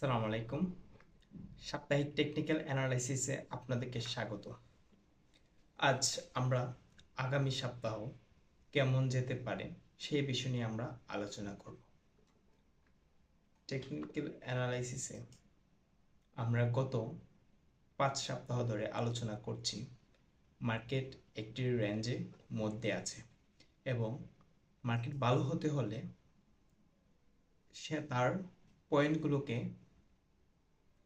আসসালামু আলাইকুম। সাপ্তাহিক টেকনিক্যাল অ্যানালাইসিসে আপনাদেরকে স্বাগত। আজ আমরা আগামী সপ্তাহ কেমন যেতে পারে সেই বিষয় নিয়ে আমরা আলোচনা করব। টেকনিক্যাল অ্যানালাইসিসে আমরা গত 5 সপ্তাহ ধরে আলোচনা করছি মার্কেট একটি রেঞ্জের মধ্যে আছে এবং মার্কেট ভালো হতে হলে সে তার পয়েন্টগুলোকে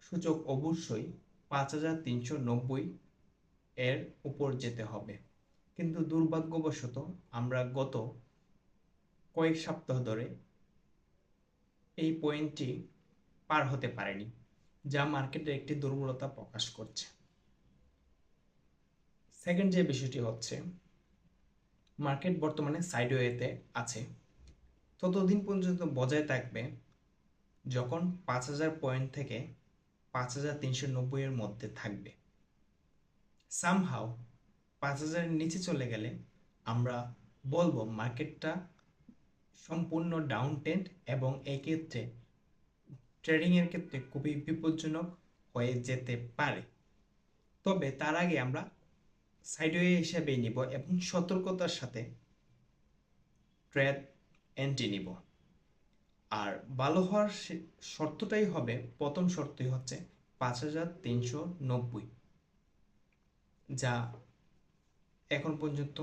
সূচক অবশ্যই 5390 এর উপর যেতে হবে, কিন্তু দুর্ভাগ্যবশত আমরা গত কয়েক সপ্তাহ ধরে এই পয়েন্টটি পার হতে পারেনি, যা মার্কেটের একটি দুর্বলতা প্রকাশ করছে। সেকেন্ড যে বিষয়টি হচ্ছে, মার্কেট বর্তমানে সাইডওয়েতে আছে, ততদিন পর্যন্ত বজায় থাকবে যখন 5000 পয়েন্ট থেকে 5390 এর মধ্যে থাকবে। সামহাও 5000 এর নিচে চলে গেলে আমরা বলবো মার্কেটটা সম্পূর্ণ ডাউন ট্রেন্ড এবং এই ক্ষেত্রে ট্রেডিংয়ের ক্ষেত্রে খুবই বিপজ্জনক হয়ে যেতে পারে। তবে তার আগে আমরা সাইডওয়ে হিসেবেই নিব এবং সতর্কতার সাথে ট্রেড এন্ট্রি নিব। আর ভালো হওয়ার শর্তটাই হবে, প্রথম শর্তই হচ্ছে 5390, যা এখন পর্যন্ত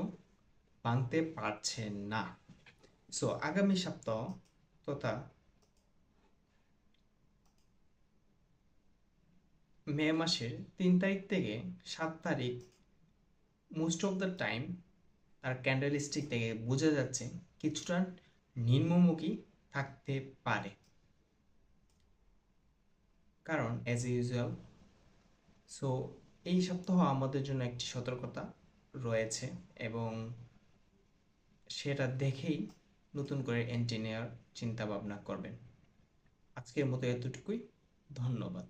ভাঙতে পারছে না। সো আগামী সপ্তাহ তথা মে মাসের 3 তারিখ থেকে 7 তারিখ মোস্ট অফ দ্য টাইম আর ক্যান্ডেল স্টিক থেকে বোঝা যাচ্ছে কিছুটা নিম্নমুখী থাকতে পারে, কারণ অ্যাজ ইউজুয়াল। সো এই সপ্তাহ আমাদের জন্য একটি সতর্কতা রয়েছে এবং সেটা দেখেই নতুন করে এন্ট্রি নেওয়ার চিন্তা ভাবনা করবেন। আজকের মতো এতটুকুই। ধন্যবাদ।